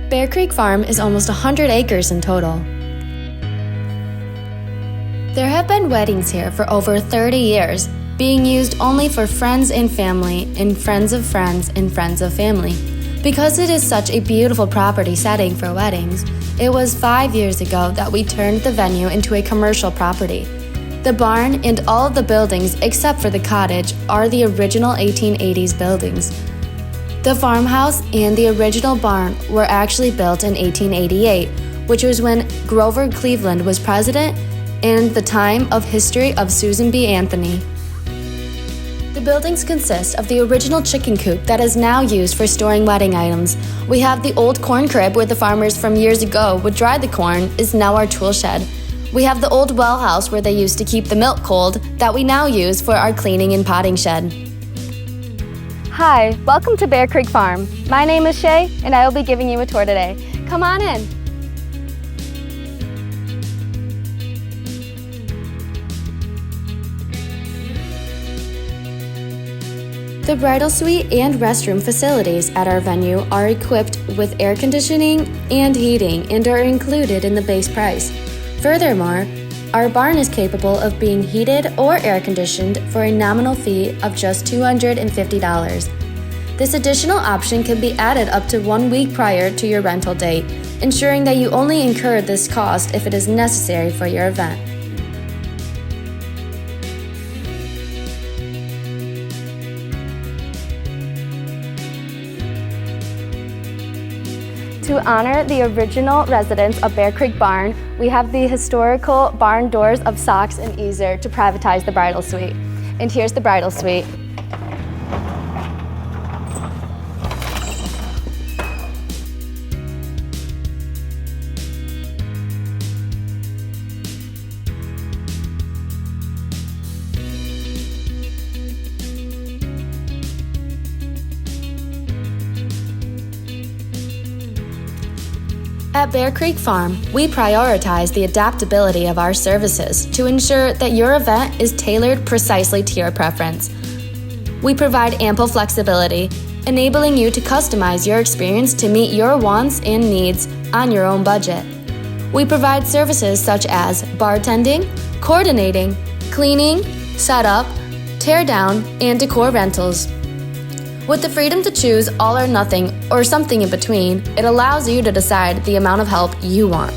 Bear Creek Farm is almost 100 acres in total. There have been weddings here for over 30 years, being used only for friends and family, and friends of friends and friends of family. Because it is such a beautiful property setting for weddings, it was 5 years ago that we turned the venue into a commercial property. The barn and all of the buildings except for the cottage are the original 1880s buildings. The farmhouse and the original barn were actually built in 1888, which was when Grover Cleveland was president and the time of history of Susan B. Anthony. The buildings consist of the original chicken coop that is now used for storing wedding items. We have the old corn crib where the farmers from years ago would dry the corn is now our tool shed. We have the old well house where they used to keep the milk cold that we now use for our cleaning and potting shed. Hi, welcome to Bear Creek Farm. My name is Shay, and I will be giving you a tour today. Come on in. The bridal suite and restroom facilities at our venue are equipped with air conditioning and heating and are included in the base price. Furthermore, our barn is capable of being heated or air conditioned for a nominal fee of just $250. This additional option can be added up to 1 week prior to your rental date, ensuring that you only incur this cost if it is necessary for your event. To honor the original residents of Bear Creek Barn, we have the historical barn doors of Socks and Easer to privatize the bridal suite. And here's the bridal suite. At Bear Creek Farm, we prioritize the adaptability of our services to ensure that your event is tailored precisely to your preference. We provide ample flexibility, enabling you to customize your experience to meet your wants and needs on your own budget. We provide services such as bartending, coordinating, cleaning, setup, tear down, and decor rentals. With the freedom to choose all or nothing or something in between, it allows you to decide the amount of help you want.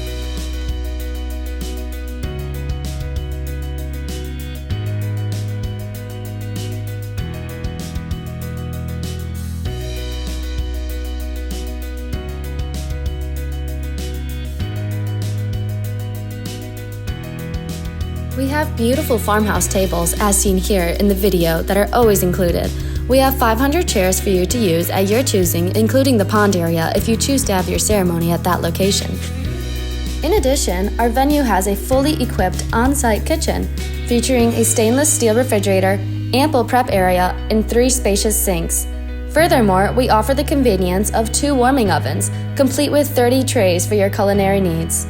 We have beautiful farmhouse tables as seen here in the video that are always included. We have 500 chairs for you to use at your choosing, including the pond area if you choose to have your ceremony at that location. In addition, our venue has a fully equipped on-site kitchen, featuring a stainless steel refrigerator, ample prep area, and 3 spacious sinks. Furthermore, we offer the convenience of 2 warming ovens, complete with 30 trays for your culinary needs.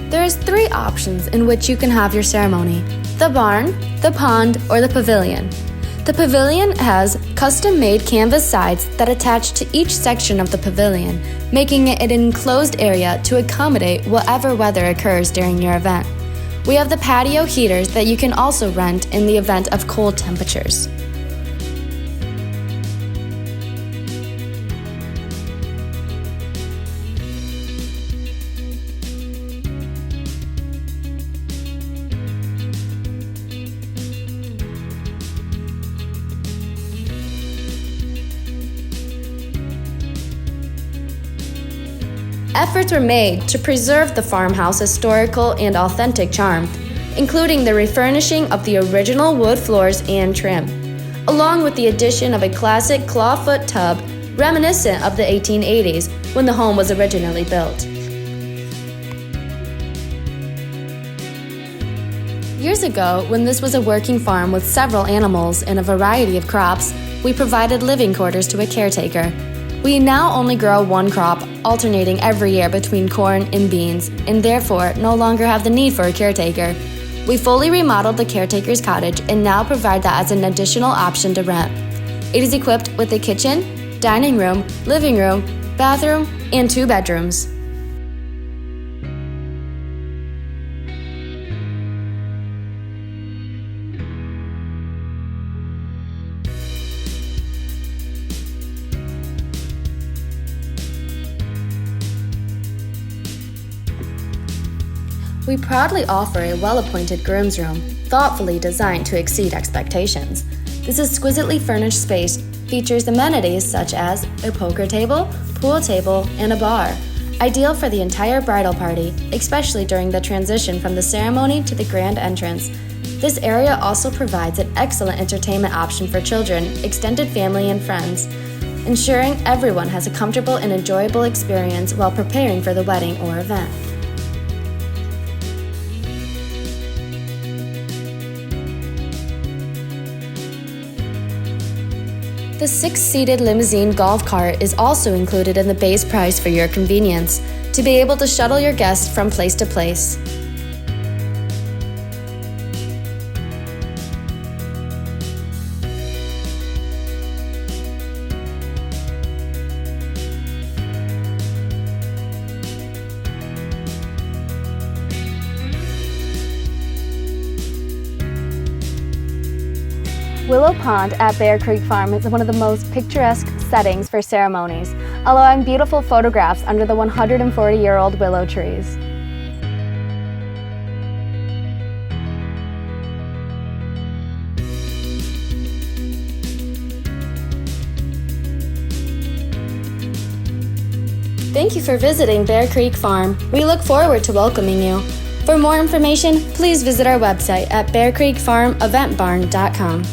There's 3 options in which you can have your ceremony: the barn, the pond, or the pavilion. The pavilion has custom-made canvas sides that attach to each section of the pavilion, making it an enclosed area to accommodate whatever weather occurs during your event. We have the patio heaters that you can also rent in the event of cold temperatures. Efforts were made to preserve the farmhouse historical and authentic charm, including the refurnishing of the original wood floors and trim, along with the addition of a classic clawfoot tub reminiscent of the 1880s when the home was originally built. Years ago, when this was a working farm with several animals and a variety of crops, we provided living quarters to a caretaker. We now only grow one crop, alternating every year between corn and beans, and therefore no longer have the need for a caretaker. We fully remodeled the caretaker's cottage and now provide that as an additional option to rent. It is equipped with a kitchen, dining room, living room, bathroom, and 2 bedrooms. We proudly offer a well-appointed groom's room, thoughtfully designed to exceed expectations. This exquisitely furnished space features amenities such as a poker table, pool table, and a bar, ideal for the entire bridal party, especially during the transition from the ceremony to the grand entrance. This area also provides an excellent entertainment option for children, extended family, and friends, ensuring everyone has a comfortable and enjoyable experience while preparing for the wedding or event. The 6-seated limousine golf cart is also included in the base price for your convenience, to be able to shuttle your guests from place to place. Willow Pond at Bear Creek Farm is one of the most picturesque settings for ceremonies, allowing beautiful photographs under the 140-year-old willow trees. Thank you for visiting Bear Creek Farm. We look forward to welcoming you. For more information, please visit our website at bearcreekfarmeventbarn.com.